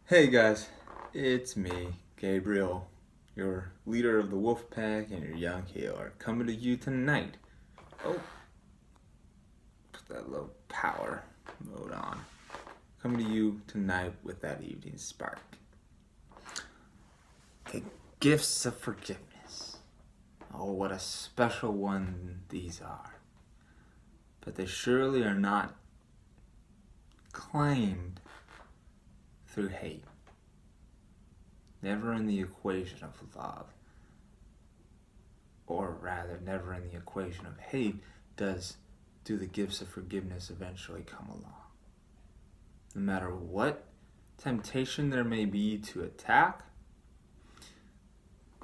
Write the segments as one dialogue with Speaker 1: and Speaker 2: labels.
Speaker 1: Hey guys, it's me, Gabriel, your leader of the wolf pack and your young healer, coming to you tonight. Oh, put that low power mode on. Coming to you tonight with that evening spark. The gifts of forgiveness. Oh, what a special one these are. But they surely are not claimed through hate. Never in the equation of love. Or rather, never in the equation of hate do the gifts of forgiveness eventually come along. No matter what temptation there may be to attack,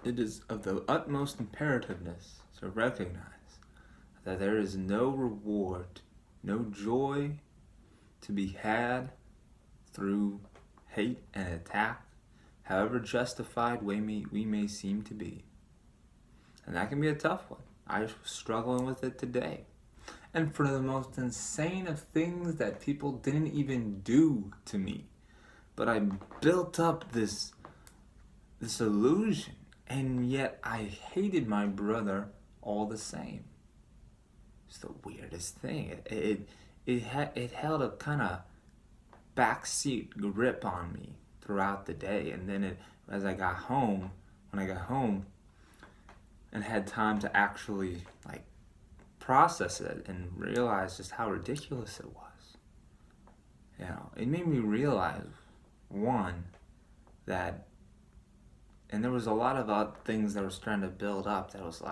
Speaker 1: it is of the utmost imperativeness to recognize that there is no reward, no joy to be had through hate and attack, however justified we may seem to be. And that can be a tough one. I was struggling with it today. And for the most insane of things that people didn't even do to me. But I built up this illusion, and yet I hated my brother all the same. It's the weirdest thing. It held a kind of backseat grip on me throughout the day, and then when I got home, and had time to actually process it and realize just how ridiculous it was. It made me realize, one, that, and there was a lot of things that was trying to build up that was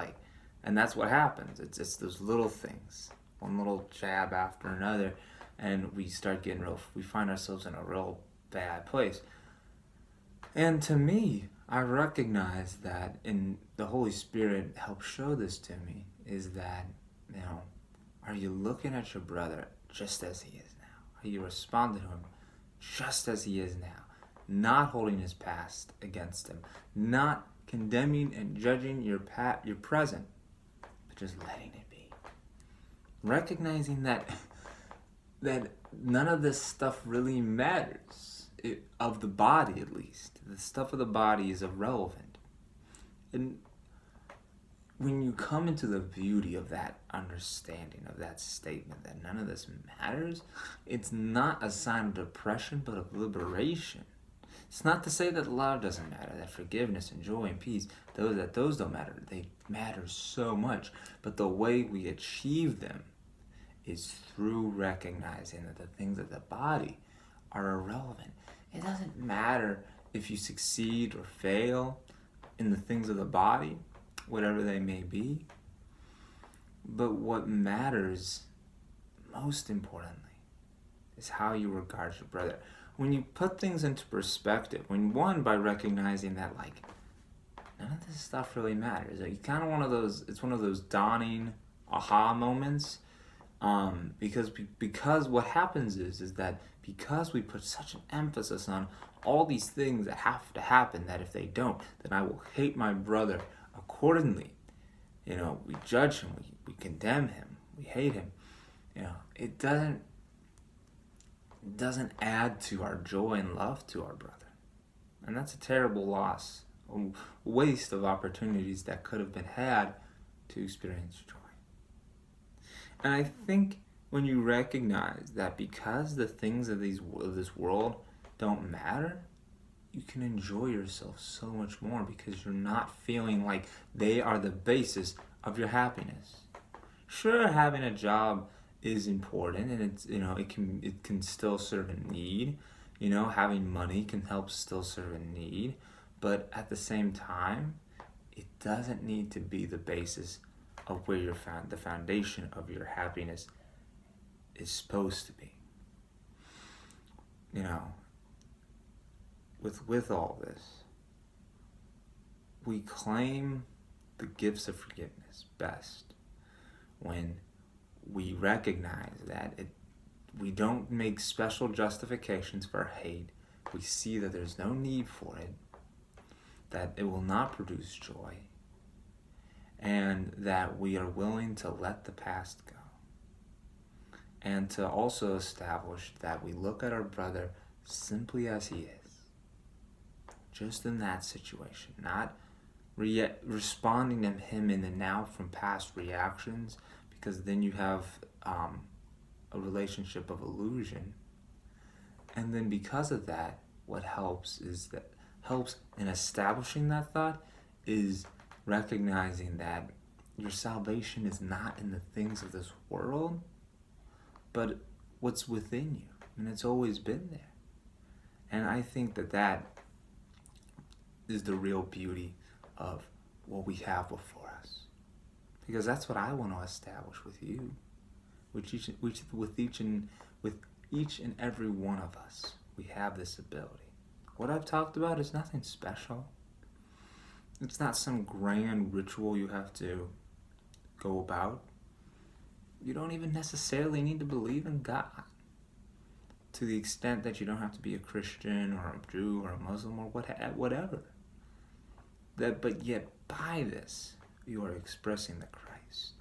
Speaker 1: and that's what happens. It's those little things, one little jab after another, and we find ourselves in a real bad place. And to me, I recognize that, and the Holy Spirit helped show this to me, is that, are you looking at your brother just as he is now? Are you responding to him just as he is now? Not holding his past against him, not condemning and judging your present, but just letting it be. Recognizing that none of this stuff really matters. Of the body, at least. The stuff of the body is irrelevant. And when you come into the beauty of that understanding, of that statement, that none of this matters, it's not a sign of depression, but of liberation. It's not to say that love doesn't matter, that forgiveness and joy and peace, those don't matter. They matter so much. But the way we achieve them is through recognizing that the things of the body are irrelevant. It doesn't matter if you succeed or fail in the things of the body, whatever they may be. But what matters, most importantly, is how you regard your brother. When you put things into perspective, by recognizing that none of this stuff really matters. It's kind of it's one of those dawning aha moments. Because what happens is that because we put such an emphasis on all these things that have to happen, that if they don't, then I will hate my brother accordingly. We judge him, we condemn him, we hate him. It doesn't add to our joy and love to our brother. And that's a terrible loss, a waste of opportunities that could have been had to experience joy. And I think when you recognize that because the things of this world don't matter, you can enjoy yourself so much more because you're not feeling like they are the basis of your happiness. Sure, having a job is important, and it can still serve a need. Having money can help still serve a need, but at the same time, it doesn't need to be the basis of where the foundation of your happiness is supposed to be. With all this, we claim the gifts of forgiveness best when we recognize that we don't make special justifications for hate. We see that there's no need for it, that it will not produce joy, and that we are willing to let the past go. And to also establish that we look at our brother simply as he is. just in that situation, not responding to him in the now from past reactions, because then you have a relationship of illusion. And then because of that, what helps in establishing that thought is recognizing that your salvation is not in the things of this world, but what's within you. And it's always been there. And I think that is the real beauty of what we have before us. Because that's what I want to establish with you, with each and every one of us. We have this ability. What I've talked about is nothing special. It's not some grand ritual you have to go about. You don't even necessarily need to believe in God, to the extent that you don't have to be a Christian or a Jew or a Muslim or whatever. But yet by this, you are expressing the Christ.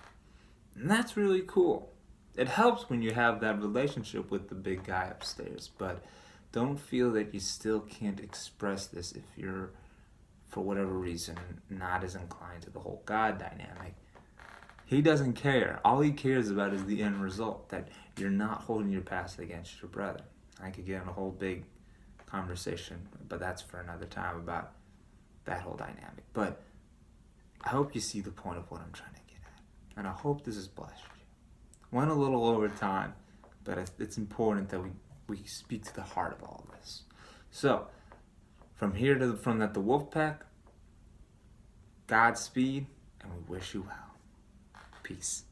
Speaker 1: And that's really cool. It helps when you have that relationship with the big guy upstairs, but don't feel that you still can't express this if you're, for whatever reason, not as inclined to the whole God dynamic. He doesn't care. All he cares about is the end result, that you're not holding your past against your brother. I could get in a whole big conversation, but that's for another time, about that whole dynamic. But I hope you see the point of what I'm trying to get at. And I hope this has blessed you. Went a little over time, but it's important that we speak to the heart of all of this. So, from the wolf pack, Godspeed, and we wish you well. Peace.